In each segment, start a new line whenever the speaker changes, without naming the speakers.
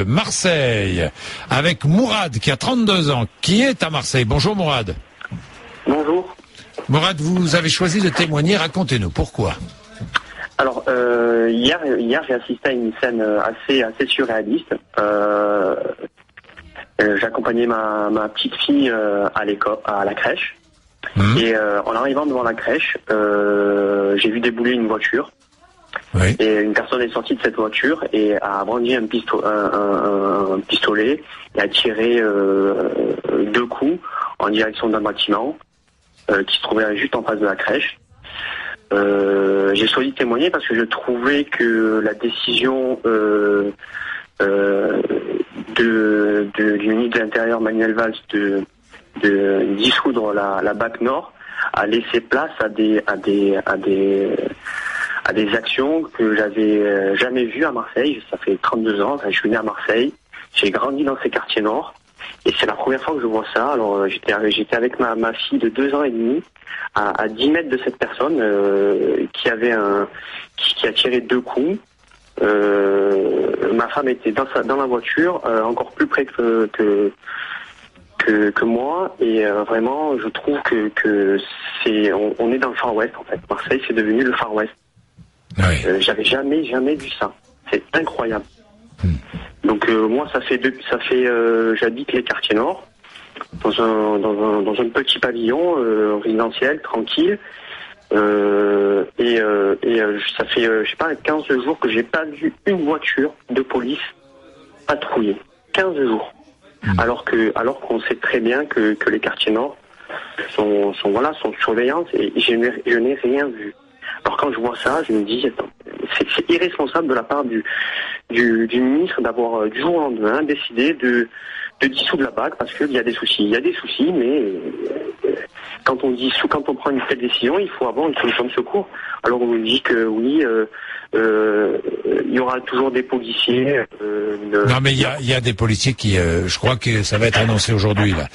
Marseille, avec Mourad qui a 32 ans, qui est à Marseille. Bonjour Mourad.
Bonjour.
Mourad, vous avez choisi de témoigner, racontez-nous, pourquoi?
Alors, hier j'ai assisté à une scène assez surréaliste. J'accompagnais ma petite fille à l'école, à la crèche. Et en arrivant devant la crèche, j'ai vu débouler une voiture.
Oui.
Et une personne est sortie de cette voiture et a brandi un pistolet et a tiré 2 coups en direction d'un bâtiment qui se trouvait juste en face de la crèche. J'ai choisi de témoigner parce que je trouvais que la décision du ministre de l'Intérieur Manuel Valls de dissoudre la BAC Nord a laissé place à des actions que j'avais jamais vues à Marseille. Ça fait 32 ans, je suis né à Marseille, j'ai grandi dans ces quartiers nord, et c'est la première fois que je vois ça. Alors j'étais avec ma fille de 2 ans et demi à 10 mètres de cette personne qui a tiré 2 coups. Ma femme était dans la voiture, encore plus près que moi, et vraiment je trouve que on est dans le Far West en fait. Marseille c'est devenu le Far West.
Oui.
J'avais jamais vu ça. C'est incroyable. Donc moi j'habite les quartiers nord, dans un petit pavillon résidentiel tranquille, et ça fait je sais pas 15 jours que j'ai pas vu une voiture de police patrouiller. 15 jours. Alors qu'on sait très bien que les quartiers nord sont surveillants, et je n'ai rien vu. Alors quand je vois ça, je me dis, attends, c'est irresponsable de la part du ministre d'avoir du jour au lendemain décidé de dissoudre la BAC parce qu'il y a des soucis. Il y a des soucis, mais quand on prend une telle décision, il faut avoir une solution de secours. Alors on nous dit que oui, il y aura toujours des policiers.
Non, mais il y a des policiers qui, je crois que ça va être annoncé aujourd'hui là.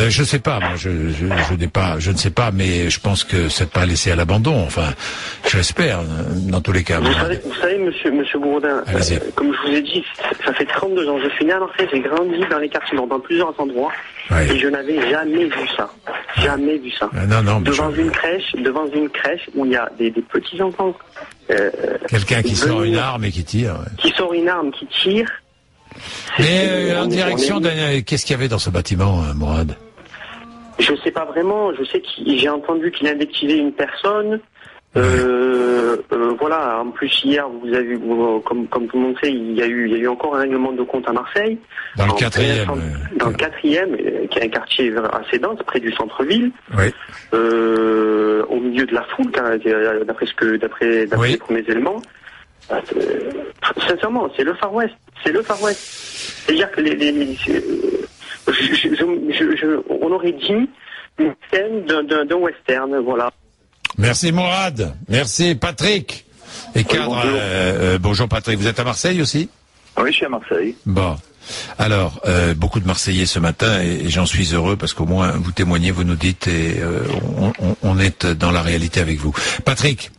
Je sais pas, moi, je ne sais pas, mais je pense que c'est pas laissé à l'abandon. Enfin, j'espère, dans tous les cas.
Vous savez, Monsieur Bourdin, comme je vous ai dit, ça fait 32 ans. Je suis né à Marseille, j'ai grandi dans les quartiers, dans plusieurs endroits, et je n'avais jamais vu ça. Jamais vu ça.
Non,
devant une crèche où il y a des petits enfants.
Quelqu'un qui sort une arme et qui tire. Ouais.
Qui sort une arme, qui tire.
Mais en direction qu'est-ce qu'il y avait dans ce bâtiment, Mourad?
Je sais pas vraiment. Je sais que j'ai entendu qu'il invectivait une personne. Voilà. En plus hier, vous avez vu, comme tout le monde sait, il y a eu encore un règlement de compte à Marseille.
Dans le 4e.
Dans le 4e, qui est un quartier assez dense, près du centre-ville.
Oui.
Au milieu de la foule, d'après les premiers éléments. Sincèrement, c'est le Far West. C'est le Far West. C'est-à-dire que on aurait dit une scène d'un western, voilà.
Merci Mourad. Merci Patrick. Et cadre. Bonjour Patrick. Vous êtes à Marseille aussi?
Oui, je suis à Marseille.
Bon. Alors, beaucoup de Marseillais ce matin, et j'en suis heureux parce qu'au moins vous témoignez, vous nous dites, et on est dans la réalité avec vous. Patrick,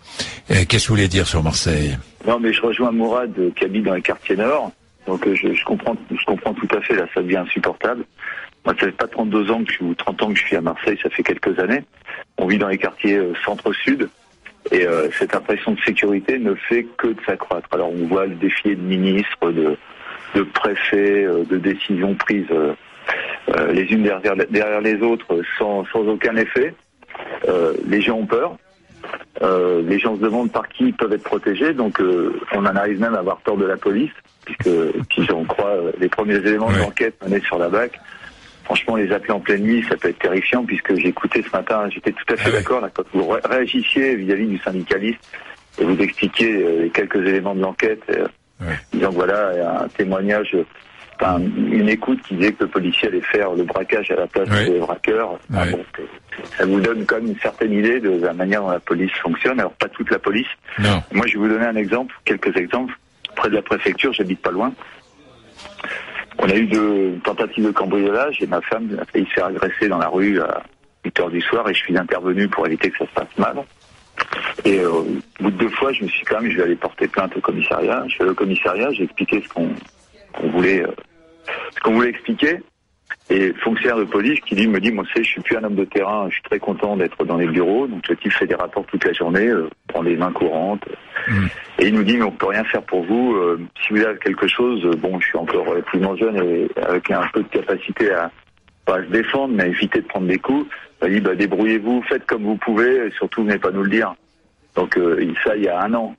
qu'est-ce que vous voulez dire sur Marseille?
Non, mais je rejoins Mourad qui habite dans les quartiers nord. Donc je comprends tout à fait, là, ça devient insupportable. Moi, ça fait pas 32 ans ou 30 ans que je suis à Marseille, ça fait quelques années. On vit dans les quartiers centre-sud, et cette impression de sécurité ne fait que de s'accroître. Alors on voit le défilé de ministres, de préfets, de décisions prises les unes derrière les autres sans aucun effet. Les gens ont peur. Les gens se demandent par qui ils peuvent être protégés, donc on en arrive même à avoir peur de la police, puisque si on croit les premiers éléments de l'enquête menés sur la BAC, franchement les appeler en pleine nuit, ça peut être terrifiant, puisque j'ai écouté ce matin, j'étais tout à fait d'accord là, quand vous réagissiez vis-à-vis du syndicaliste et vous expliquiez les quelques éléments de l'enquête, disant voilà un témoignage, une écoute qui disait que le policier allait faire le braquage à la place des braqueurs. Donc, ça vous donne quand même une certaine idée de la manière dont la police fonctionne. Alors pas toute la police.
Non.
Moi je vais vous donner quelques exemples. Près de la préfecture, j'habite pas loin. On a eu 2 tentatives de cambriolage et ma femme a failli se faire agresser dans la rue à 8h du soir, et je suis intervenu pour éviter que ça se passe mal. Et au bout de 2 fois, je me suis dit quand même, je vais aller porter plainte au commissariat. Je suis allé au commissariat, j'ai expliqué qu'on voulait expliquer. Et fonctionnaire de police qui me dit, moi, je suis plus un homme de terrain, je suis très content d'être dans les bureaux. Donc, le type fait des rapports toute la journée, prend les mains courantes. Et il nous dit, mais on peut rien faire pour vous. Si vous avez quelque chose, bon, je suis encore relativement jeune et avec un peu de capacité à pas se défendre, mais à éviter de prendre des coups. Il dit, débrouillez-vous, faites comme vous pouvez, et surtout, venez pas nous le dire. Donc, ça, il y a 1 an.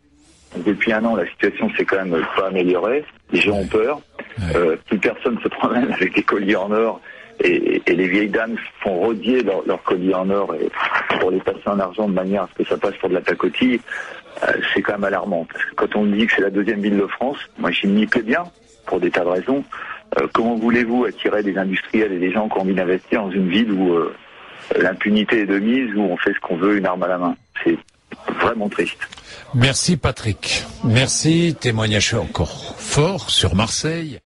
Donc, depuis 1 an, la situation s'est quand même pas améliorée. Les gens ont peur. Plus personne se promène avec des colliers en or et les vieilles dames font rodier leurs colliers en or et pour les passer en argent de manière à ce que ça passe pour de la pacotille. C'est quand même alarmant. Parce que quand on dit que c'est la 2e ville de France, moi j'y m'y plais bien pour des tas de raisons. Comment voulez-vous attirer des industriels et des gens qui ont envie d'investir dans une ville où l'impunité est de mise, où on fait ce qu'on veut, une arme à la main? C'est vraiment triste.
Merci Patrick. Merci. Témoignage encore fort sur Marseille.